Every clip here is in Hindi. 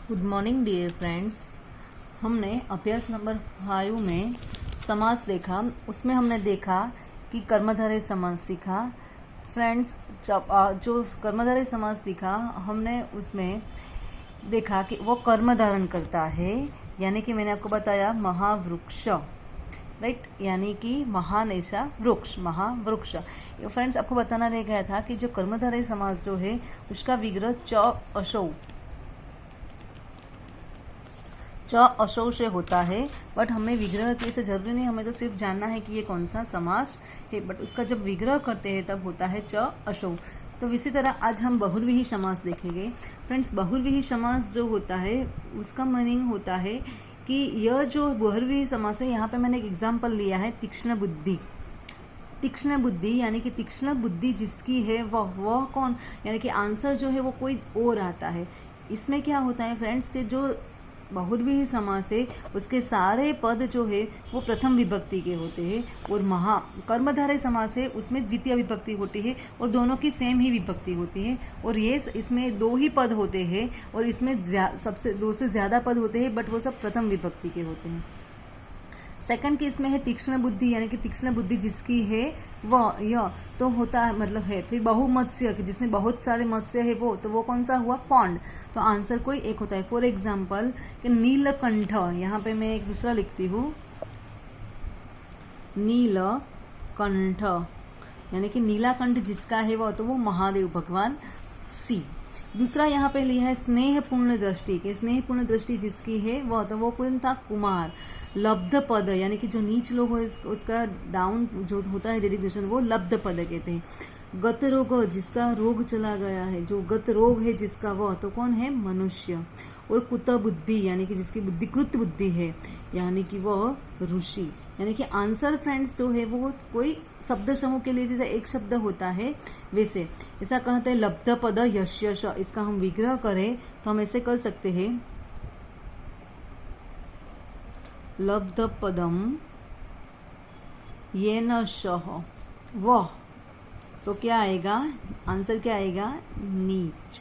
Good morning dear friends. हमने अभ्यास नंबर 5 में समास देखा। उसमें हमने देखा कि कर्मधारय समास सीखा। फ्रेंड्स, जो कर्मधारय समास दिखा हमने उसमें देखा कि वो कर्म धारण करता है, यानी कि मैंने आपको बताया महावृक्ष, राइट, यानी कि महान ऐसा वृक्ष, महावृक्ष। फ्रेंड्स, आपको बताना रह गया था कि जो कर्मधारय समास जो है उसका विग्रह च अशौ से होता है, बट हमें विग्रह की ऐसे जरूरी नहीं, हमें तो सिर्फ जानना है कि ये कौन सा समास है, बट उसका जब विग्रह करते हैं तब होता है च अशौ। तो इसी तरह आज हम बहुव्रीहि समास देखेंगे। फ्रेंड्स, बहुव्रीहि समास जो होता है उसका मीनिंग होता है कि यह जो बहुव्रीहि समास है, यहाँ पे मैंने एक एग्जाम्पल लिया है तीक्ष्ण बुद्धि। तीक्ष्ण बुद्धि यानी कि तीक्ष्ण बुद्धि जिसकी है वह कौन, यानी कि आंसर जो है वो कोई और आता है। इसमें क्या होता है फ्रेंड्स कि जो बहुव्रीहि समास है उसके सारे पद जो है वो प्रथम विभक्ति के होते हैं, और कर्मधारय समास है उसमें द्वितीय विभक्ति होती है, और दोनों की सेम ही विभक्ति होती है, और ये इसमें दो ही पद होते हैं, और इसमें सबसे दो से ज़्यादा पद होते हैं, बट वो सब प्रथम विभक्ति के होते हैं। सेकंड केस में है तीक्ष्ण बुद्धि, यानी कि तीक्ष्ण बुद्धि जिसकी है वह यह तो होता है, मतलब है। फिर बहुमत्स्य जिसमें बहुत सारे मत्स्य है वो, तो वो कौन सा हुआ, पॉन्ड। तो आंसर कोई एक होता है। फॉर एग्जाम्पल कि नीलकंठ, यहाँ पे मैं एक दूसरा लिखती हूँ, नीलकंठ यानी कि नीलाकंठ जिसका है वह, तो वो महादेव भगवान सी। दूसरा यहाँ पे लिया है स्नेहपूर्ण दृष्टि के, स्नेहपूर्ण दृष्टि जिसकी है वह, तो वो कौन था, कुमार। लब्ध पद यानी कि जो नीच लोग हो उसका डाउन जो होता है डेरिवेशन, वो लब्ध पद कहते हैं। गत रोग जिसका रोग चला गया है, जो गत रोग है जिसका, वह तो कौन है, मनुष्य। और कुत बुद्धि यानी कि जिसकी बुद्धि कृत बुद्धि है, यानी कि वह ऋषि। यानी कि आंसर फ्रेंड्स जो है वो कोई शब्द समूह के लिए जैसे एक शब्द होता है वैसे ऐसा कहते हैं लब्ध पद यश्य श। इसका हम विग्रह करें तो हम ऐसे कर सकते हैं, लब्ध पदम येन शः वह, तो क्या आएगा, आंसर क्या आएगा, नीच।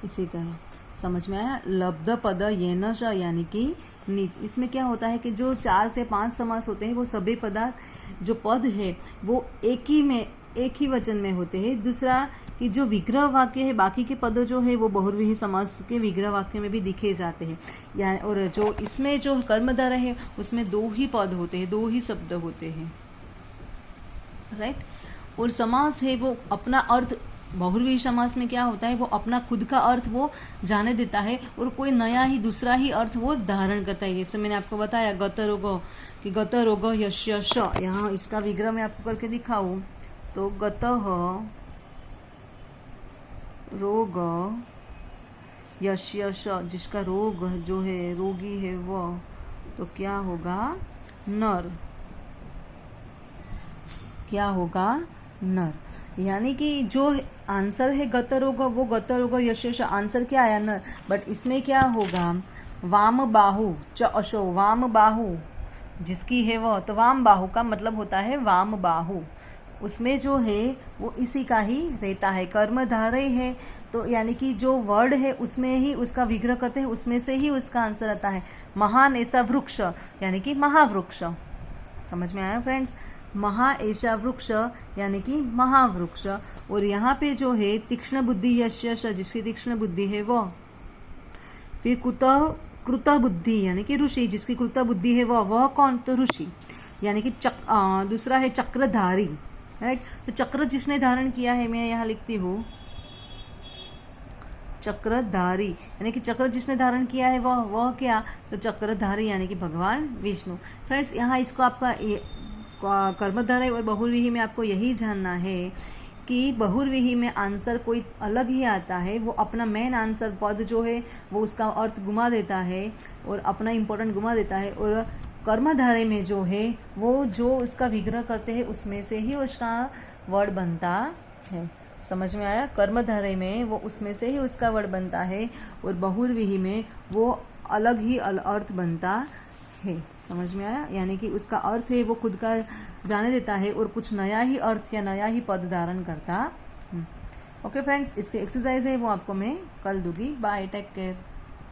इसी तरह समझ में आया, लब्ध पद येन श यानी कि नीच। इसमें क्या होता है कि जो 4 से 5 समास होते हैं वो सभी पदार्थ जो पद है वो एक ही वचन में होते हैं। दूसरा कि जो विग्रह वाक्य है बाकी के पदों जो है वो बहुव्रीहि समास के विग्रह वाक्य में भी दिखे जाते हैं, या और जो इसमें जो कर्मधारय है उसमें 2 ही पद होते हैं, 2 ही शब्द होते हैं, राइट। और समास है वो अपना अर्थ, बहुव्रीहि समास में क्या होता है, वो अपना खुद का अर्थ वो जाने देता है और कोई नया ही दूसरा ही अर्थ वो धारण करता है। जैसे मैंने आपको बताया गत रोग, कि गत रोग यस्य श, यहाँ इसका विग्रह मैं आपको करके दिखाऊं तो गतः रोग यस्य श, जिसका रोग जो है, रोगी है वह, तो क्या होगा, नर। क्या होगा, नर। यानी कि जो आंसर है गत रोग, वो गत रोग यस्य श, आंसर क्या आया, नर। बट इसमें क्या होगा, वाम बाहु च अशो, वाम बाहु जिसकी है वह, तो वाम बाहु का मतलब होता है वाम बाहु, उसमें जो है वो इसी का ही रहता है, कर्मधारय है, तो यानी कि जो वर्ड है उसमें ही उसका विग्रह करते हैं, उसमें से ही उसका आंसर आता है। महान ऐसा वृक्ष यानी कि महावृक्ष। समझ में आया फ्रेंड्स, महा ऐसा वृक्ष यानी कि महावृक्ष। और यहाँ पे जो है तीक्ष्ण बुद्धि यस्य श, जिसकी तीक्ष्ण बुद्धि है वह। फिर कृत बुद्धि यानी कि ऋषि, जिसकी कृत बुद्धि है वह कौन, तो ऋषि। यानी कि दूसरा है चक्रधारी, राइट। तो चक्र जिसने धारण किया है, मैं यहाँ लिखती हूँ चक्रधारी, यानी कि चक्र जिसने धारण किया है वह क्या, तो चक्रधारी यानी कि भगवान विष्णु। फ्रेंड्स, यहाँ इसको आपका कर्मधारय और बहुव्रीहि में आपको यही जानना है कि बहुव्रीहि में आंसर कोई अलग ही आता है, वो अपना मेन आंसर पद जो है वो उसका अर्थ घुमा देता है और अपना इम्पोर्टेंट घुमा देता है, और कर्मधारय में जो है वो जो उसका विग्रह करते हैं उसमें से ही उसका वर्ड बनता है। समझ में आया, कर्मधारय में वो उसमें से ही उसका वर्ड बनता है, और बहुव्रीहि में वो अलग ही अर्थ बनता है। समझ में आया, यानी कि उसका अर्थ है वो खुद का जाने देता है और कुछ नया ही अर्थ या नया ही पद धारण करता। ओके फ्रेंड्स, इसके एक्सरसाइज है वो आपको मैं कल दूंगी। Bye, take care.